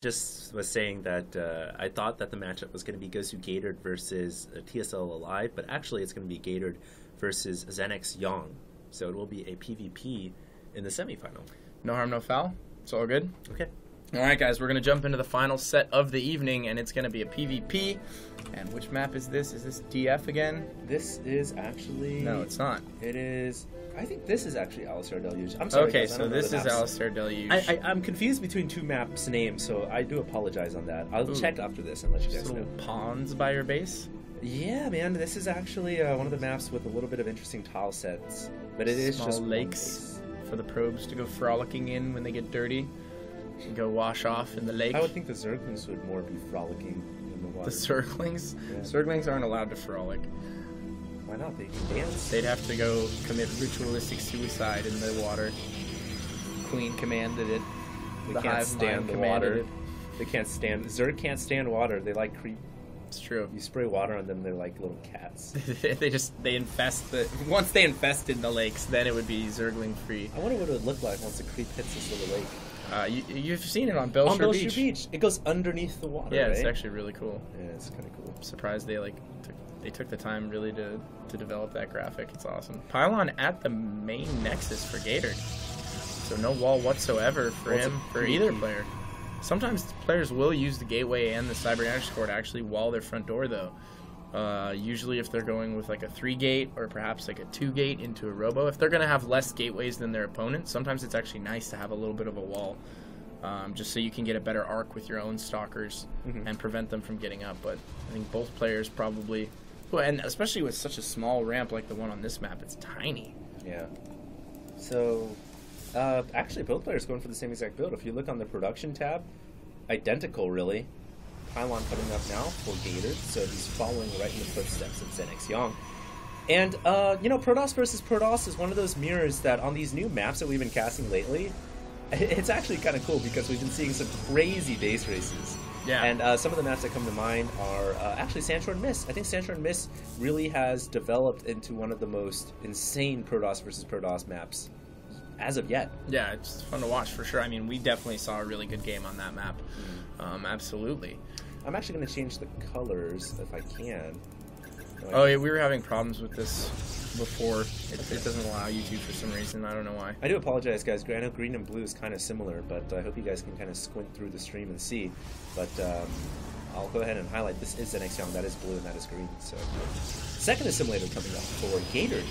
just was saying that I thought that the matchup was going to be GoSu.Gatored versus TSL Alive, but actually it's going to be Gatored versus ZeNEX.Yong. So it will be a PvP in the semifinal. No harm, no foul. It's all good. Okay. All right, guys, we're going to jump into the final set of the evening, and it's going to be a PvP. And which map is this? Is this DF again? This is actually... No, it's not. It is... I think this is actually Alistair Deluge. I'm sorry, okay, guys, so this is Alistair Deluge. I'm confused between two maps' names, so I do apologize on that. I'll check after this and let you guys know. Little ponds by your base? Yeah, man, this is actually one of the maps with a little bit of interesting tile sets. But it is just lakes for the probes to go frolicking in when they get dirty. And go wash off in the lake. I would think the Zerglings would more be frolicking in the water. The Zerglings? Yeah. Zerglings aren't allowed to frolic. Why not? They can dance. They'd have to go commit ritualistic suicide in the water. Queen commanded it. They can't stand the water. They can't stand... Zerg can't stand water. They like creep. It's true. You spray water on them, they're like little cats. they infest the... Once they infested the lakes, then it would be Zergling free. I wonder what it would look like once a creep hits this little lake. You've seen it on Belshire Beach. It goes underneath the water, yeah, right? It's actually really cool. Yeah, it's kind of cool. I'm surprised they took the time really to develop that graphic. It's awesome. Pylon at the main nexus for Gatored. So no wall whatsoever for either player. Sometimes players will use the gateway and the cybernetics core to actually wall their front door, though. Usually if they're going with like a 3-gate or perhaps like a 2-gate into a robo, if they're going to have less gateways than their opponent, sometimes it's actually nice to have a little bit of a wall, just so you can get a better arc with your own stalkers and prevent them from getting up. But I think both players probably, well, and especially with such a small ramp like the one on this map, it's tiny. Yeah. So actually both players going for the same exact build. If you look on the production tab, identical really. Pylon coming up now for Gatored, so he's following right in the footsteps of ZeNEX.Yong. And, you know, Protoss versus Protoss is one of those mirrors that on these new maps that we've been casting lately, it's actually kind of cool because we've been seeing some crazy base races. Yeah. And some of the maps that come to mind are actually Sandstorm and Mist. I think Sandstorm and Mist really has developed into one of the most insane Protoss versus Protoss maps as of yet. Yeah, it's fun to watch for sure. I mean, we definitely saw a really good game on that map. Absolutely. I'm actually going to change the colors if I can. Oh yeah, we were having problems with this before. It doesn't allow you to for some reason. I don't know why. I do apologize, guys. I know green and blue is kind of similar, but I hope you guys can kind of squint through the stream and see. But I'll go ahead and highlight. This is ZeNEX.Yong. That is blue and that is green. So, second assimilator coming up for Gatored.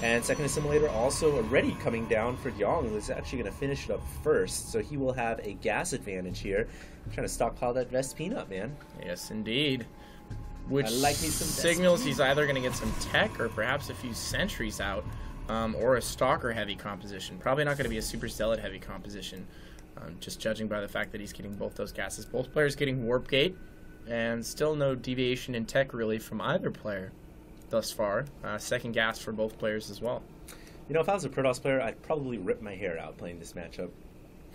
And second assimilator also already coming down for Yong, who is actually going to finish it up first. So he will have a gas advantage here. I'm trying to stockpile that Vest Peanut, man. Yes, indeed. Which I like me some signals he's either going to get some tech or perhaps a few sentries out, or a stalker-heavy composition. Probably not going to be a super zealot-heavy composition, just judging by the fact that he's getting both those gases. Both players getting Warp Gate, and still no deviation in tech really from either player thus far. Second gas for both players as well. You know, if I was a Protoss player, I'd probably rip my hair out playing this matchup.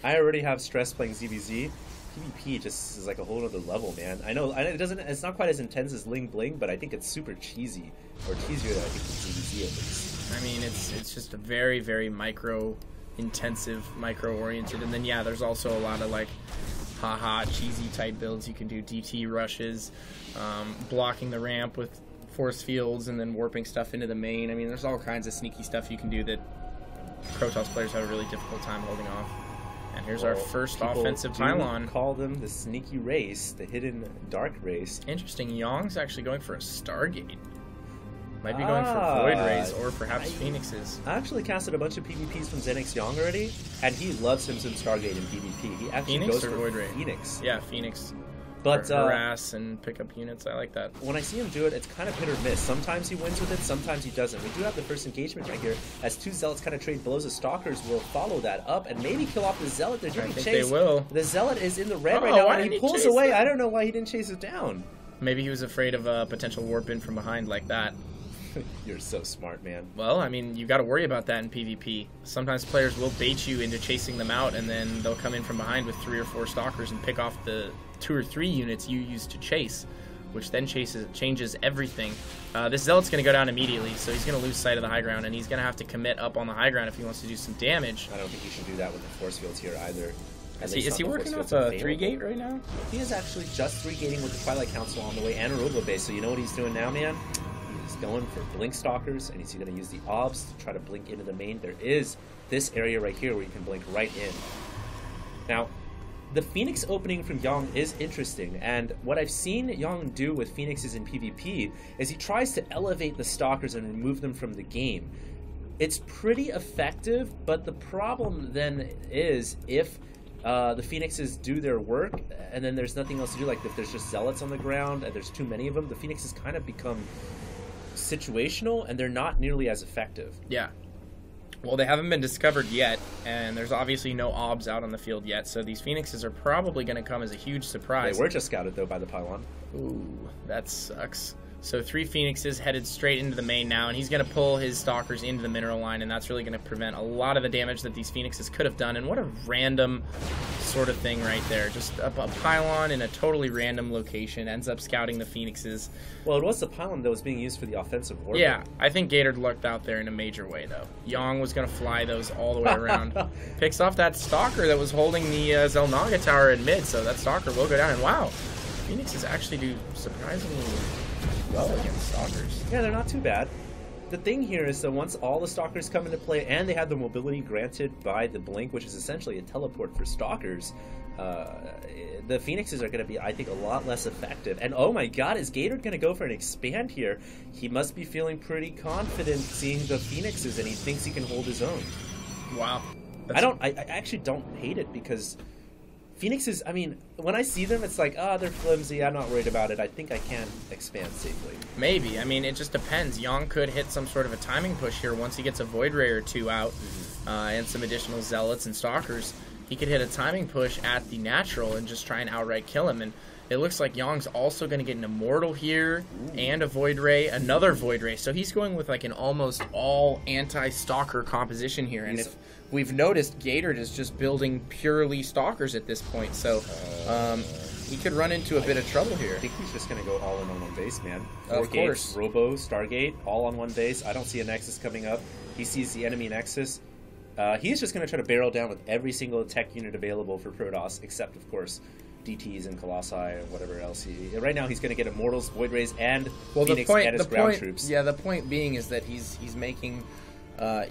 I already have stress playing ZVZ. PvP just is like a whole other level, man. I know it's not quite as intense as Ling Bling, but I think it's super cheesy, or cheesier than I think ZVZ at least. I mean, it's just a very, very micro-intensive, micro-oriented, and then yeah, there's also a lot of like haha cheesy type builds. You can do DT rushes, blocking the ramp with force fields, and then warping stuff into the main. I mean, there's all kinds of sneaky stuff you can do that Protoss players have a really difficult time holding off. And here's our first offensive pylon. Call them the sneaky race, the hidden dark race. Interesting. Yong's actually going for a Stargate. Might be going for Void Rays or perhaps Phoenixes. I actually casted a bunch of PvPs from ZeNEX.Yong already, and he loves him some Stargate in PvP. He actually Phoenix goes or for Void Ray? Phoenix. Yeah, Phoenix. But harass and pick up units. I like that. When I see him do it, it's kind of hit or miss. Sometimes he wins with it, sometimes he doesn't. We do have the first engagement right here, as two Zealots kind of trade blows. The Stalkers will follow that up and maybe kill off the Zealot. They're doing chase. They will. The Zealot is in the red right now, and he pulls away. I don't know why he didn't chase it down. Maybe he was afraid of a potential warp in from behind like that. You're so smart, man. Well, I mean, you got to worry about that in PvP. Sometimes players will bait you into chasing them out, and then they'll come in from behind with 3 or 4 Stalkers and pick off the 2 or 3 units you used to chase, which then changes everything. This Zealot's going to go down immediately, so he's going to lose sight of the high ground, and he's going to have to commit up on the high ground if he wants to do some damage. I don't think he should do that with the force fields here either. Is he working off a 3-gate right now? He is actually just 3-gating with the Twilight Council on the way and a Robo base. So you know what he's doing now, man? He's going for Blink Stalkers, and he's going to use the Obs to try to blink into the main. There is this area right here where you can blink right in. Now, the Phoenix opening from Yong is interesting, and what I've seen Yong do with Phoenixes in PvP is he tries to elevate the Stalkers and remove them from the game. It's pretty effective, but the problem then is if the Phoenixes do their work and then there's nothing else to do, like if there's just Zealots on the ground and there's too many of them, the Phoenixes kind of become situational and they're not nearly as effective. Yeah. Well, they haven't been discovered yet, and there's obviously no obs out on the field yet, so these Phoenixes are probably going to come as a huge surprise. They were just scouted, though, by the pylon. Ooh, that sucks. So 3 Phoenixes headed straight into the main now, and he's going to pull his Stalkers into the mineral line, and that's really going to prevent a lot of the damage that these Phoenixes could have done. And what a random sort of thing right there. Just a pylon in a totally random location ends up scouting the Phoenixes. Well, it was the pylon that was being used for the offensive orbit. Yeah, I think Gatored lucked out there in a major way, though. Yong was going to fly those all the way around. Picks off that Stalker that was holding the ZeNEX.Yong tower in mid, so that Stalker will go down. And wow, Phoenixes actually do surprisingly well against Stalkers. Yeah, they're not too bad. The thing here is that once all the Stalkers come into play and they have the mobility granted by the Blink, which is essentially a teleport for Stalkers, the Phoenixes are going to be, I think, a lot less effective. And oh my god, is Gatored going to go for an expand here? He must be feeling pretty confident seeing the Phoenixes, and he thinks he can hold his own. Wow. I actually don't hate it, because Phoenixes, I mean, when I see them, it's like, they're flimsy, I'm not worried about it. I think I can expand safely. Maybe. I mean, it just depends. Yong could hit some sort of a timing push here once he gets a Void Ray or 2 out, and some additional Zealots and Stalkers. He could hit a timing push at the natural and just try and outright kill him. And it looks like Yong's also going to get an Immortal here and a Void Ray, another Void Ray. So he's going with like an almost all anti-Stalker composition here. And if we've noticed, Gatored is just building purely Stalkers at this point. So he could run into a bit of trouble here. I think he's just going to go all in on one base, man. Of course. Robo, Stargate, all on one base. I don't see a Nexus coming up. He sees the enemy Nexus. He's just going to try to barrel down with every single tech unit available for Protoss, except, of course, DTs and Colossi and whatever else. Right now, he's going to get Immortals, Void Rays, and Phoenix and his ground troops. Yeah, the point being is that he's making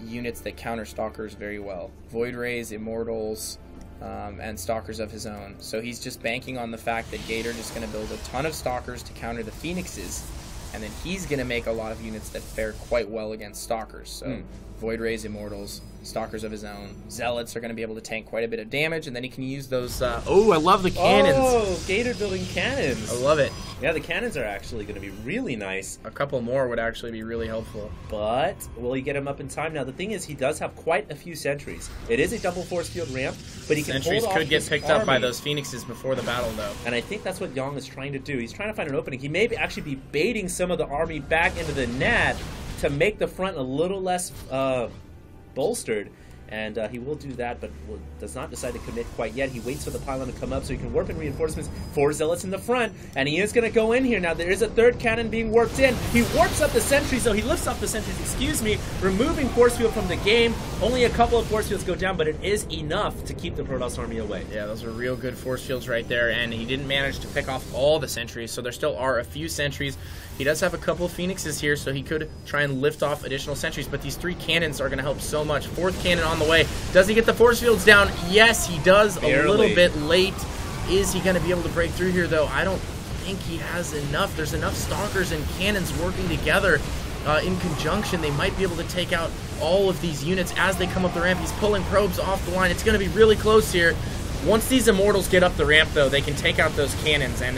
units that counter Stalkers very well. Void Rays, Immortals, and Stalkers of his own. So he's just banking on the fact that Gatored is going to build a ton of Stalkers to counter the Phoenixes, and then he's going to make a lot of units that fare quite well against Stalkers. So Void Rays, Immortals, Stalkers of his own. Zealots are going to be able to tank quite a bit of damage, and then he can use those... oh, I love the cannons! Oh, Gatored building cannons! I love it. Yeah, the cannons are actually going to be really nice. A couple more would actually be really helpful. But will he get him up in time? Now, the thing is, he does have quite a few sentries. It is a double force field ramp, but he can sentries hold off could get picked up by those Phoenixes before the battle, though. And I think that's what Yong is trying to do. He's trying to find an opening. He may actually be baiting some of the army back into the net to make the front a little less bolstered. And he will do that, but does not decide to commit quite yet. He waits for the pylon to come up so he can warp in reinforcements. 4 Zealots in the front, and he is going to go in here. Now, there is a 3rd cannon being warped in. He warps up the sentries, though. He lifts off the sentries, removing force field from the game. Only a couple of force fields go down, but it is enough to keep the Protoss army away. Yeah, those are real good force fields right there, and he didn't manage to pick off all the sentries, so there still are a few sentries. He does have a couple of Phoenixes here, so he could try and lift off additional sentries, but these 3 cannons are going to help so much. 4th cannon on the way. Does he get the force fields down? Yes, he does. Barely. A little bit late. Is he going to be able to break through here, though? I don't think he has enough. There's enough Stalkers and cannons working together in conjunction. They might be able to take out all of these units as they come up the ramp. He's pulling probes off the line. It's going to be really close here. Once these Immortals get up the ramp, though, they can take out those cannons, and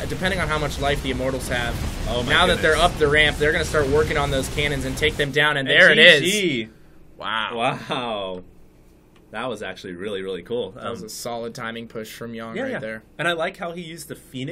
depending on how much life the Immortals have, now that they're up the ramp, they're going to start working on those cannons and take them down, and there it is. Wow. Wow. That was actually really, really cool. That was a solid timing push from Yong right there. And I like how he used the Phoenix